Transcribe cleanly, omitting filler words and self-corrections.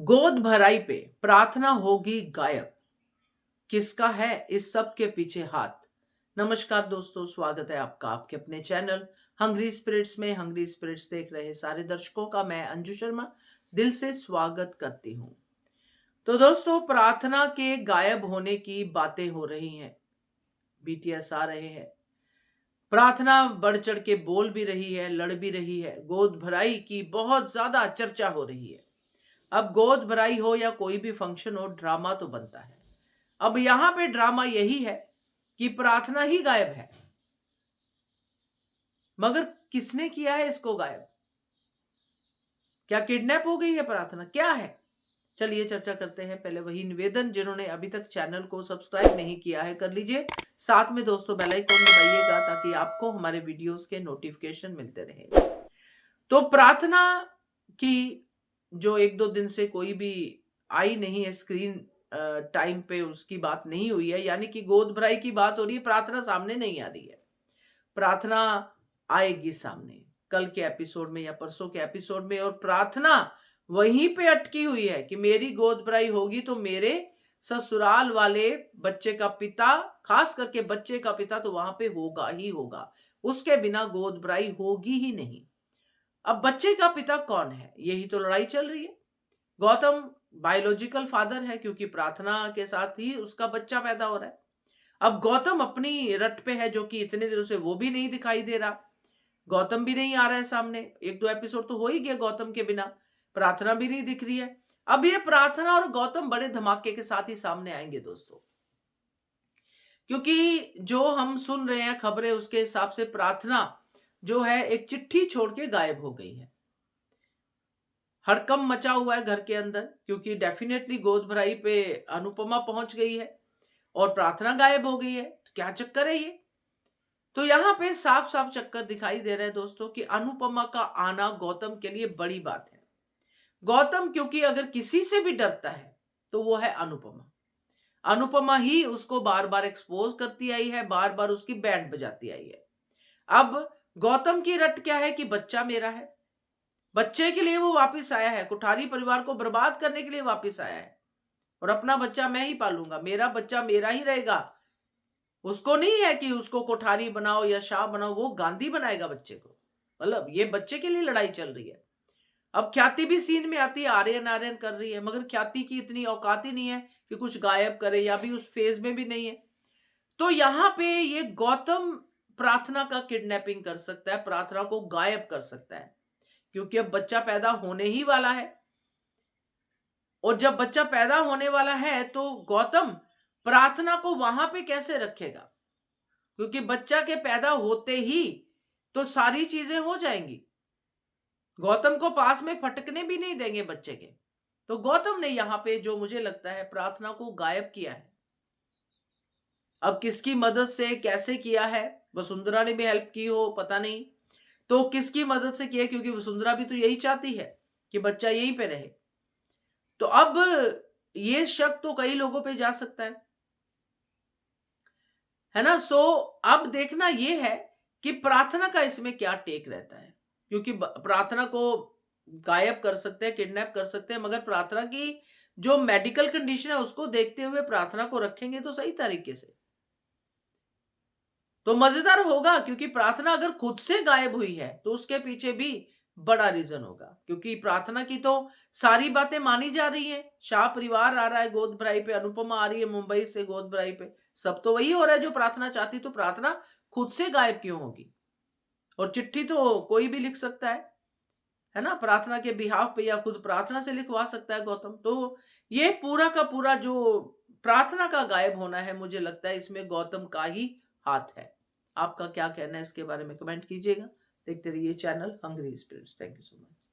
गोद भराई पे प्रार्थना होगी गायब, किसका है इस सब के पीछे हाथ। नमस्कार दोस्तों, स्वागत है आपका आपके अपने चैनल हंग्री स्पिरिट्स में। हंग्री स्पिरिट्स देख रहे सारे दर्शकों का मैं अंजू शर्मा दिल से स्वागत करती हूँ। तो दोस्तों, प्रार्थना के गायब होने की बातें हो रही हैं, बीटीएस आ रहे हैं, प्रार्थना बढ़ चढ़ के बोल भी रही है, लड़ भी रही है, गोद भराई की बहुत ज्यादा चर्चा हो रही है। अब गोद भराई हो या कोई भी फंक्शन हो, ड्रामा तो बनता है। अब यहां पे ड्रामा यही है कि प्रार्थना ही गायब है, मगर किसने किया है इसको गायब? क्या किडनैप हो गई है प्रार्थना? क्या है? चलिए चर्चा करते हैं। पहले वही निवेदन, जिन्होंने अभी तक चैनल को सब्सक्राइब नहीं किया है कर लीजिए, साथ में दोस्तों बेल आइकन दबाइएगा ताकि आपको हमारे वीडियोस के नोटिफिकेशन मिलते रहे। तो प्रार्थना की जो एक दो दिन से कोई भी आई नहीं है स्क्रीन टाइम पे, उसकी बात नहीं हुई है, यानी कि गोद भराई की बात हो रही है, प्रार्थना सामने नहीं आ रही है। प्रार्थना आएगी सामने कल के एपिसोड में या परसों के एपिसोड में, और प्रार्थना वहीं पे अटकी हुई है कि मेरी गोद भराई होगी तो मेरे ससुराल वाले बच्चे का पिता, खास करके बच्चे का पिता तो वहां पे होगा ही होगा, उसके बिना गोद भराई होगी ही नहीं। अब बच्चे का पिता कौन है, यही तो लड़ाई चल रही है। गौतम बायोलॉजिकल फादर है क्योंकि प्रार्थना के साथ ही उसका बच्चा पैदा हो रहा है। अब गौतम अपनी रट पे है, जो कि इतने दिनों से वो भी नहीं दिखाई दे रहा, गौतम भी नहीं आ रहा है सामने। एक दो एपिसोड तो हो ही गया गौतम के बिना, प्रार्थना भी नहीं दिख रही है। अब ये प्रार्थना और गौतम बड़े धमाके के साथ ही सामने आएंगे दोस्तों, क्योंकि जो हम सुन रहे हैं खबरें, उसके हिसाब से प्रार्थना जो है एक चिट्ठी छोड़ के गायब हो गई है। हड़कंप मचा हुआ है घर के अंदर, क्योंकि डेफिनेटली गोद भराई पे अनुपमा पहुंच गई है और प्रार्थना गायब हो गई है। तो क्या चक्कर है ये? तो यहां पे साफ साफ चक्कर दिखाई दे रहा है दोस्तों कि अनुपमा का आना गौतम के लिए बड़ी बात है। गौतम क्योंकि अगर किसी से भी डरता है तो वो है अनुपमा। अनुपमा ही उसको बार बार एक्सपोज करती आई है, बार बार उसकी बैंड बजाती आई है। अब गौतम की रट क्या है कि बच्चा मेरा है, बच्चे के लिए वो वापस आया है, कुठारी परिवार को बर्बाद करने के लिए वापस आया है, और अपना बच्चा मैं ही पालूंगा, मेरा बच्चा मेरा ही रहेगा। उसको नहीं है कि उसको कोठारी बनाओ या शाह बनाओ, वो गांधी बनाएगा बच्चे को। मतलब ये बच्चे के लिए लड़ाई चल रही है। अब ख्याति भी सीन में आती है, आर्यन आर्यन कर रही है, मगर ख्याति की इतनी औकात ही नहीं है कि कुछ गायब करे, या भी उस फेज में भी नहीं है। तो यहां पे ये गौतम प्रार्थना का किडनैपिंग कर सकता है, प्रार्थना को गायब कर सकता है, क्योंकि अब बच्चा पैदा होने ही वाला है। और जब बच्चा पैदा होने वाला है तो गौतम प्रार्थना को वहां पे कैसे रखेगा? क्योंकि बच्चा के पैदा होते ही तो सारी चीजें हो जाएंगी, गौतम को पास में फटकने भी नहीं देंगे बच्चे के। तो गौतम ने यहां पे जो मुझे लगता है प्रार्थना को गायब किया है। अब किसकी मदद से कैसे किया है, वसुंधरा ने भी हेल्प की हो पता नहीं, तो किसकी मदद से किया, क्योंकि वसुंधरा भी तो यही चाहती है कि बच्चा यहीं पे रहे। तो अब ये शक तो कई लोगों पे जा सकता है ना। सो अब देखना ये है कि प्रार्थना का इसमें क्या टेक रहता है, क्योंकि प्रार्थना को गायब कर सकते हैं, किडनैप कर सकते हैं, मगर प्रार्थना की जो मेडिकल कंडीशन है उसको देखते हुए प्रार्थना को रखेंगे तो सही तरीके से तो मजेदार होगा। क्योंकि प्रार्थना अगर खुद से गायब हुई है तो उसके पीछे भी बड़ा रीजन होगा, क्योंकि प्रार्थना की तो सारी बातें मानी जा रही हैं। शाह परिवार आ रहा है गोद भराई पे, अनुपमा आ रही है मुंबई से गोद भराई पे, सब तो वही हो रहा है जो प्रार्थना चाहती। तो प्रार्थना खुद से गायब क्यों होगी? और चिट्ठी तो कोई भी लिख सकता है ना, प्रार्थना के बिहाफ पे, या खुद प्रार्थना से लिखवा सकता है गौतम। तो ये पूरा का पूरा जो प्रार्थना का गायब होना है, मुझे लगता है इसमें गौतम का ही हाथ है। आपका क्या कहना है इसके बारे में कमेंट कीजिएगा। देखते रहिए channel hungry spirits. Thank you so much.